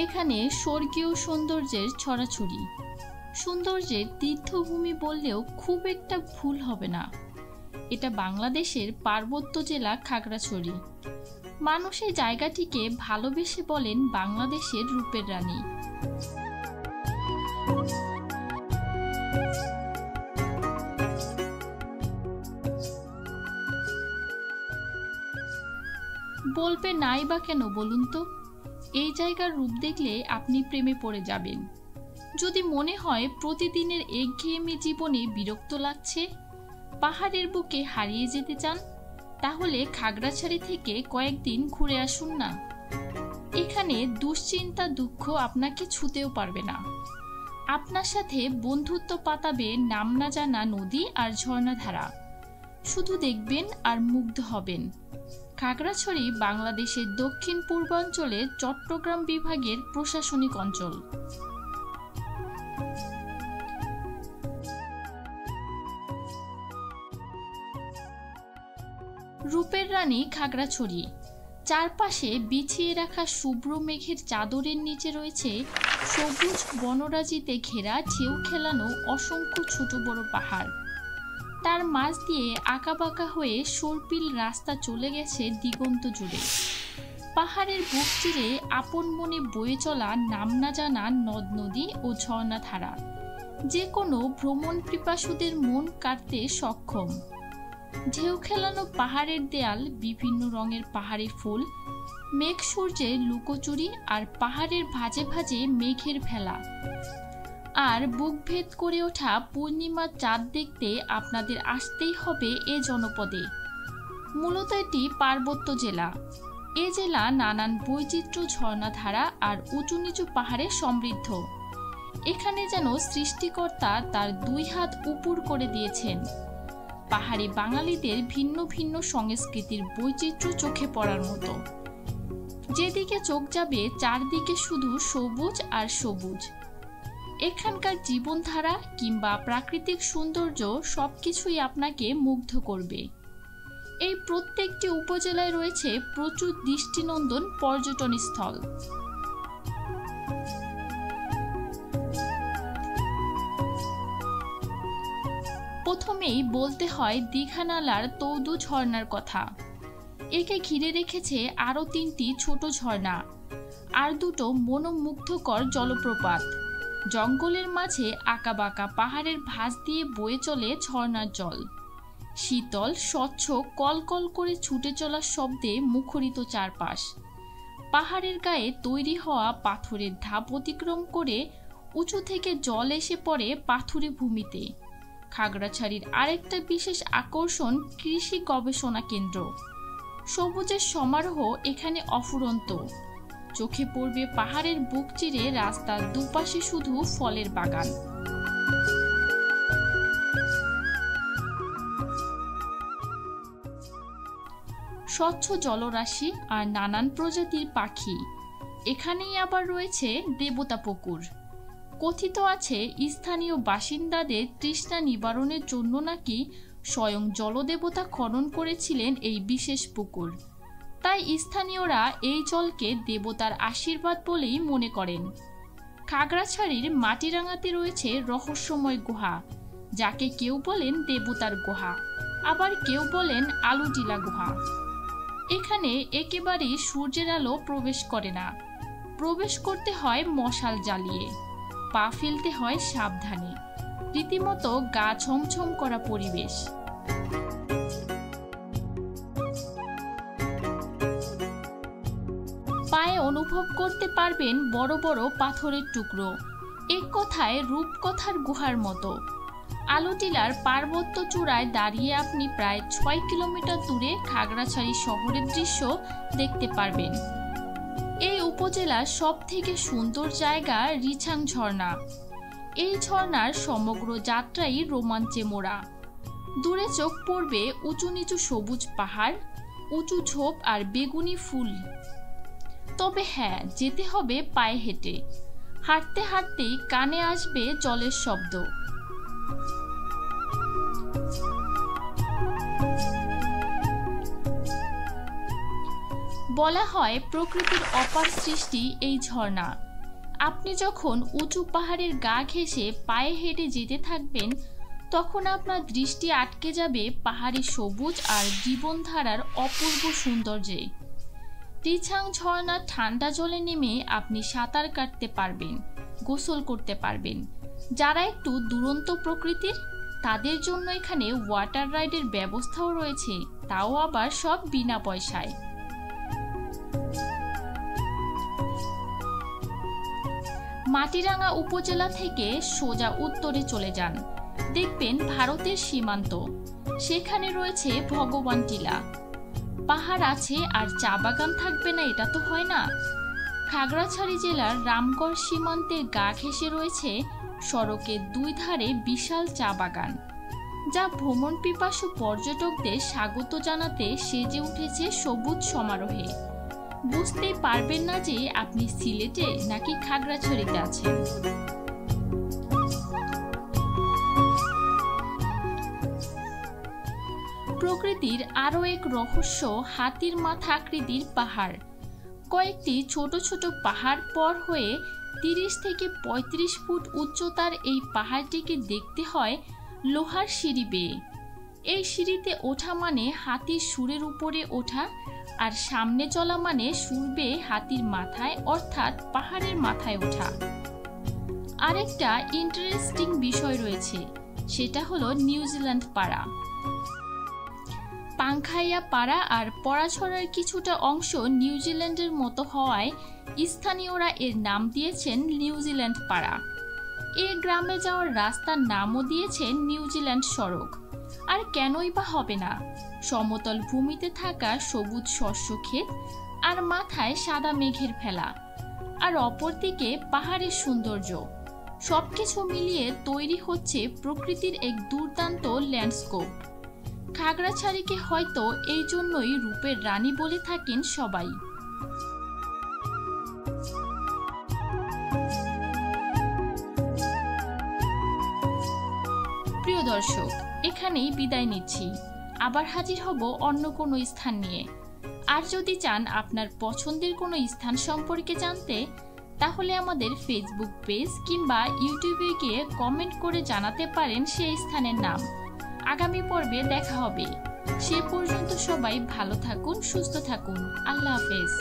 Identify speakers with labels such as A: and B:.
A: এখানে স্বর্গীয় সৌন্দর্যের ছড়াছড়ি। সৌন্দর্যের তীর্থভূমি বললেও খুব একটা ভুল হবে না। এটা বাংলাদেশের পার্বত্য জেলা খাগড়াছড়ি। মানুষ এই জায়গাটিকে ভালোবেসে বলেন বাংলাদেশের রূপের রানী। বলবে নাই বা কেন বলুন তো? এই জায়গার রূপ দেখলে আপনি প্রেমে পড়ে যাবেন। যদি মনে হয় প্রতিদিনের একঘেয়েমি জীবনে বিরক্ত লাগছে, পাহাড়ের বুকে হারিয়ে যেতে চান, তাহলে খাগড়াছড়ি থেকে কয়েকদিন ঘুরে আসুন না। এখানে দুশ্চিন্তা দুঃখ আপনাকে ছুঁতেও পারবে না। আপনার সাথে বন্ধুত্ব পাতাবে নাম না জানা নদী আর ঝর্ণাধারা। শুধু দেখবেন আর মুগ্ধ হবেন। খাগড়াছড়ি বাংলাদেশের দক্ষিণ পূর্বাঞ্চলের চট্টগ্রাম বিভাগের প্রশাসনিক অঞ্চল। রূপের রানী খাগড়াছড়ি। চারপাশে বিছিয়ে রাখা শুভ্র মেঘের চাদরের নিচে রয়েছে সবুজ বনরাজিতে ঘেরা ঢেউ খেলানো অসংখ্য ছোট বড় পাহাড়। তার মাঝ দিয়ে আঁকাবাঁকা হয়ে সর্পিল রাস্তা চলে গেছে দিগন্ত জুড়ে। পাহাড়ের বুক চিরে আপন মনে বয়ে চলা নাম না জানা নদ নদী ও ঝর্ণাধারা যে কোনো ভ্রমণ পিপাসুদের মন কাড়তে সক্ষম। ঢেউ খেলানো পাহাড়ের দেয়াল, বিভিন্ন রঙের পাহাড়ি ফুল, মেঘ সূর্যের লুকোচুরি আর পাহাড়ের ভাঁজে ভাঁজে মেঘের ভেলা, আর বুক ভেদ করে ওঠা পূর্ণিমার চাঁদ দেখতে আপনাদের আসতেই হবে এ জনপদে। মূলত এটি পার্বত্য জেলা। এ জেলা নানান বৈচিত্র্য, ঝর্ণাধারা আর উঁচু নিচু পাহাড়ে সমৃদ্ধ। এখানে যেন সৃষ্টিকর্তা তার দুই হাত উপর করে দিয়েছেন। পাহাড়ি বাঙালিদের ভিন্ন ভিন্ন সংস্কৃতির বৈচিত্র্য চোখে পড়ার মতো। যেদিকে চোখ যাবে চারদিকে শুধু সবুজ আর সবুজ। এখানকার জীবনধারা কিংবা প্রাকৃতিক সৌন্দর্য সবকিছুই আপনাকে মুগ্ধ করবে। এই প্রত্যেকটি উপজেলায় রয়েছে প্রচুর দৃষ্টিনন্দন পর্যটন স্থল। প্রথমেই বলতে হয় দীঘানালার তৌদু ঝর্ণার কথা। একে ঘিরে রেখেছে আরও 3টি ছোট ঝর্ণা আর 2টো মনোমুগ্ধকর জলপ্রপাত। জঙ্গলের মাঝে আঁকাবাঁকা পাহাড়ের ভাঁজ দিয়ে বয়ে চলে ঝর্ণার জল। শীতল স্বচ্ছ কলকল করে ছুটে চলার শব্দে মুখরিত চারপাশ। পাহাড়ের গায়ে তৈরি হওয়া পাথরের ধাপ অতিক্রম করে উঁচু থেকে জল এসে পড়ে পাথুরে ভূমিতে। খাগড়াছড়ির আরেকটা বিশেষ আকর্ষণ কৃষি গবেষণা কেন্দ্র। সবুজের সমারোহ এখানে অফুরন্ত। চোখে পড়বে পাহাড়ের বুক চিরে রাস্তার দুপাশে শুধু ফলের বাগান। স্বচ্ছ জলরাশি আর নানান প্রজাতির পাখি। এখানেই আবার রয়েছে দেবতা পুকুর। কথিত আছে স্থানীয় বাসিন্দাদের তৃষ্ণা নিবারণের জন্য নাকি স্বয়ং জলদেবতা খনন করেছিলেন এই বিশেষ পুকুর। তাই স্থানীয়রা এই জলকে দেবতার আশীর্বাদ বলেই মনে করেন। খাগড়াছড়ির মাটিরাঙ্গাতে রয়েছে রহস্যময় গুহা, যাকে কেউ বলেন দেবতার গুহা, আবার কেউ বলেন আলুটিলা গুহা। এখানে একেবারেই সূর্যের আলো প্রবেশ করে না। প্রবেশ করতে হয় মশাল জ্বালিয়ে, পা ফেলতে হয় সাবধানে। রীতিমতো গা ছমছম করা পরিবেশ। পায়ে অনুভব করতে পারবেন বড় বড় পাথরের টুকরো। এক কথায় রূপকথার গুহার মতো। আলুটিলার পার্বত্য চূড়ায় দাঁড়িয়ে আপনি প্রায় 6 কিলোমিটার দূরে খাগড়াছড়ি শহরের দৃশ্য দেখতে পারবেন। এই উপজেলার সব থেকে সুন্দর জায়গা রিছাং ঝর্ণা। এই ঝর্ণার সমগ্র যাত্রাই রোমাঞ্চে মোড়া। দূরে চোখ পড়বে উঁচু নিচু সবুজ পাহাড়, উঁচু ঝোপ আর বেগুনি ফুল। তবে হ্যাঁ, যেতে হবে পায়ে হেঁটে। হাঁটতে হাঁটতেই কানে আসবে জলের শব্দ। বলা হয় প্রকৃতির অপার সৃষ্টি এই ঝর্ণা। আপনি যখন উঁচু পাহাড়ের গা ঘেঁষে পায়ে হেঁটে যেতে থাকবেন, তখন আপনার দৃষ্টি আটকে যাবে পাহাড়ি সবুজ আর জীবনধারার অপূর্ব সৌন্দর্যে। টিছাং ঝর্ণার ঠান্ডা জলে নেমে আপনি সাঁতার কাটতে পারবেন, গোসল করতে পারবেন। যারা একটু দুরন্ত প্রকৃতির, তাদের জন্য এখানে ওয়াটার রাইডের ব্যবস্থাও রয়েছে, তাও আবার সব বিনা পয়সায়। মাটিরাঙ্গা উপজেলা থেকে সোজা উত্তরে চলে যান, দেখবেন ভারতের সীমান্ত। সেখানে রয়েছে ভগবান টিলা। পাহাড় আছে আর চা বাগান থাকবে না, এটা তো হয় না। খাগড়াছড়ি জেলার রামগড় সীমান্তের গা ঘেঁষে রয়েছে সড়কের দুই ধারে বিশাল চা বাগান, যা ভ্রমণ পিপাসু পর্যটকদের স্বাগত জানাতে সেজে উঠেছে সবুজ সমারোহে। বুঝতেই পারবেন না যে আপনি সিলেটে নাকি খাগড়াছড়িতে আছেন। প্রকৃতির আরও এক রহস্য হাতির মাথা আকৃতির পাহাড়। কয়েকটি ছোট ছোট পাহাড় পর হয়ে 30 থেকে 35 ফুট উচ্চতার এই পাহাড়টিকে দেখতে হয় লোহার সিঁড়ি বেয়ে। এই সিঁড়িতে ওঠা মানে হাতির সুরের উপরে ওঠা, আর সামনে চলা মানে সুর বেয়ে হাতির মাথায় অর্থাৎ পাহাড়ের মাথায় ওঠা। আরেকটা ইন্টারেস্টিং বিষয় রয়েছে, সেটা হলো নিউজিল্যান্ড পাড়া। পাংখাইয়া পাড়া আর পড়াছড়ার কিছুটা অংশ নিউজিল্যান্ডের মতো হওয়ায় স্থানীয়রা এর নাম দিয়েছেন নিউজিল্যান্ড পাড়া। এ গ্রামে যাওয়ার রাস্তার নামও দিয়েছেন নিউজিল্যান্ড সড়ক। আর কেনই বা হবে না, সমতল ভূমিতে থাকা সবুজ শস্য ক্ষেত আর মাথায় সাদা মেঘের ফেলা, আর অপরদিকে পাহাড়ের সৌন্দর্য, সবকিছু মিলিয়ে তৈরি হচ্ছে প্রকৃতির এক দুর্দান্ত ল্যান্ডস্কেপ। খাগড়াছড়িকে হয়তো এই জন্যই রূপের রানী বলে থাকেন সবাই। প্রিয় দর্শক, এখানেই বিদায় নিচ্ছি। আবার হাজির হব অন্য কোনো স্থান নিয়ে। আর যদি চান আপনার পছন্দের কোনো স্থান সম্পর্কে জানতে, তাহলে আমাদের ফেসবুক পেজ কিংবা ইউটিউবে গিয়ে কমেন্ট করে জানাতে পারেন সেই স্থানের নাম। আগামী পর্বে দেখা হবে। সে পর্যন্ত সবাই ভালো থাকুন, সুস্থ থাকুন। আল্লাহ হাফেজ।